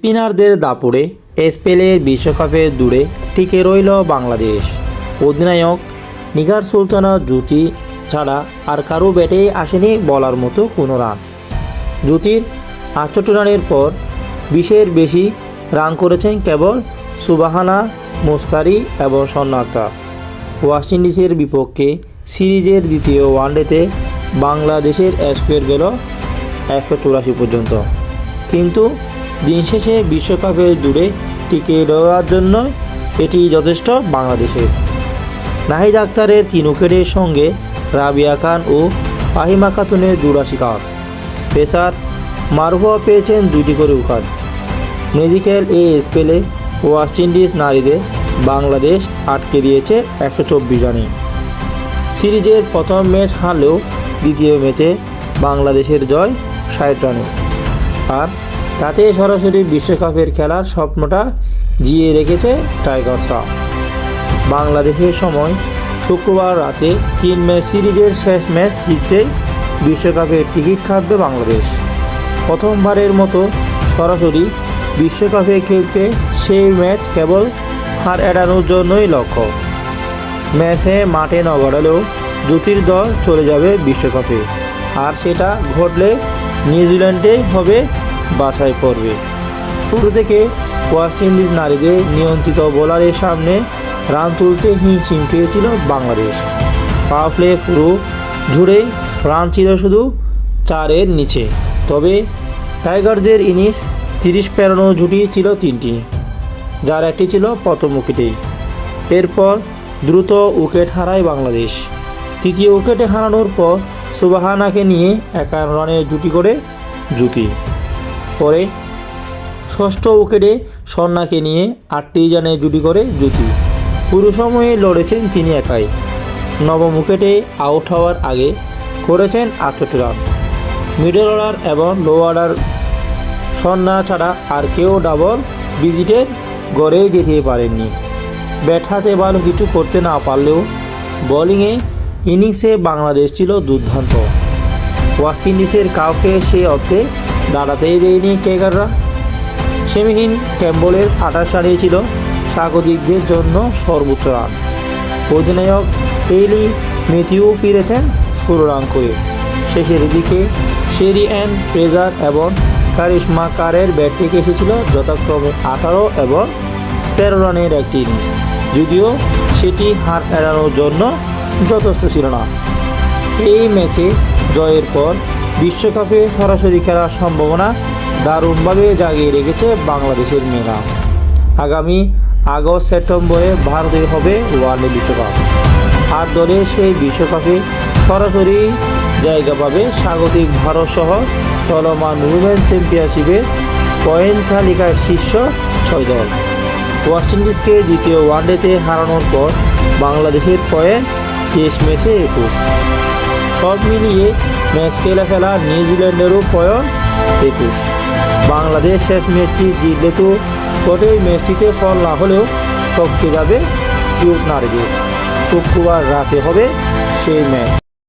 স্পিনারদের দাপুড়ে স্পেলের বিশ্বকাপে দূরে টিকে রইল বাংলাদেশ। অধিনায়ক নিগার সুলতানা জ্যোতি ছাড়া আর কারো ব্যাটে আসেনি বলার মতো কোনো রান। জ্যোতির ৬৮ রানের পর ২০-এর বেশি রান করেছেন কেবল সুবাহানা, মুস্তারি এবং স্বর্ণ আক্তার। ওয়েস্ট ইন্ডিজের বিপক্ষে সিরিজের দ্বিতীয় ওয়ানডেতে বাংলাদেশের স্কোর গেল ১৮৪ পর্যন্ত, কিন্তু দিন শেষে বিশ্বকাপে দূরে টিকে রওয়ার জন্য এটি যথেষ্ট বাংলাদেশের। নাহিদ আক্তারের ৩ উইকেটের সঙ্গে রাবিয়া খান ও ফাহিমা খাতুনের জোড়া শিকার। পেসার মারুফা পেয়েছেন ২টি করে উইকেট। ম্যাজিক্যাল এই স্পেলে ওয়েস্ট ইন্ডিজ নারীদের বাংলাদেশ আটকে দিয়েছে ১২৪ রানে। সিরিজের প্রথম ম্যাচ হারলেও দ্বিতীয় ম্যাচে বাংলাদেশের জয় ৬০ রানে, আর তাতে সরাসরি বিশ্বকাপের খেলার স্বপ্নটা জিয়ে রেখেছে টাইগার্সরা। বাংলাদেশের সময় শুক্রবার রাতে ৩ ম্যাচ সিরিজের শেষ ম্যাচ জিততেই বিশ্বকাপের টিকিট কাটবে বাংলাদেশ। প্রথমবারের মতো সরাসরি বিশ্বকাপে খেলতে সেই ম্যাচ কেবল হার এড়ানোর জন্যই লক্ষ্য। ম্যাচে মাঠে না গড়ালেও জ্যোতির দল চলে যাবে বিশ্বকাপে, আর সেটা ঘটলে নিউজিল্যান্ডে হবে বাছাই পর্বে। শুরু থেকে ওয়েস্ট ইন্ডিজ নারীদের নিয়ন্ত্রিত বোলারের সামনে রান তুলতে হিমশিম খেয়েছিল বাংলাদেশ। পাওয়ার প্লে পুরো জুড়েই রান ছিল শুধু ৪-এর নিচে। তবে টাইগার্সের ইনিংস ৩০ পেরোনো জুটি ছিল ৩টি, যার একটি ছিল প্রথম উইকেটেই। এরপর দ্রুত উইকেট হারায় বাংলাদেশ। তৃতীয় উইকেটে হারানোর পর সুবাহানাকে নিয়ে ৫১ রানের জুটি করে জ্যোতি। পরে ষষ্ঠ উইকেটে স্বর্ণাকে নিয়ে ৩৮ রানের জুটি করে জ্যোতি। পুরো সময়ে লড়েছেন তিনি একাই। নবম উইকেটে আউট হওয়ার আগে করেছেন ৬৮ রান। মিডল অর্ডার এবং লো অর্ডার স্বর্ণা ছাড়া আর কেউ ডাবল ডিজিটের গড়ে যেতে পারেননি। ব্যাট হাতে ভালো কিছু করতে না পারলেও বোলিংয়ে ইনিংসে বাংলাদেশ ছিল দুর্দান্ত। ওয়েস্ট ইন্ডিজের কাউকে সে অর্থে দাঁড়াতেই দেয়নি টাইগাররা। সেমিহীন ক্যাম্পবেলের ২৮ রানই ছিল স্বাগতিকদের জন্য সর্বোচ্চ রান। অধিনায়ক হেইলি ম্যাথিউ ফিরেছেন ১৬ রান করে। শেষের দিকে শেরি অ্যান ফ্রেজার এবং কারিশমা কারের ব্যাট থেকে এসেছিল যথাক্রমে ১৮ এবং ১৩ রানের একটি ইনিংস, যদিও সেটি হার এড়ানোর জন্য যথেষ্ট ছিল না। এই ম্যাচে জয়ের পর বিশ্বকাপে সরাসরি খেলার সম্ভাবনা দারুণভাবে জাগিয়ে রেখেছে বাংলাদেশের মেয়েরা। আগামী আগস্ট-সেপ্টেম্বরে ভারতে হবে ওয়ানডে বিশ্বকাপ। ৮ দলের সেই বিশ্বকাপে সরাসরি জায়গা পাবে স্বাগতিক ভারতসহ চলমান উইমেন চ্যাম্পিয়নশিপের পয়েন্ট তালিকায় শীর্ষ ৬ দল। ওয়েস্ট ইন্ডিজকে দ্বিতীয় ওয়ানডেতে হারানোর পর বাংলাদেশের পয়েন্ট টেস্ট ম্যাচে ২১। সব মিলিয়ে ম্যাচ ফেলা নিউজিল্যান্ডেরও পয়েন্ট ২১। বাংলাদেশ শেষ ম্যাচটি জিতলে তো বটেই, ম্যাচটিতে ফল না হলেও টপকে যাবে টিউব নারীদের। শুক্রবার রাতে হবে সেই ম্যাচ।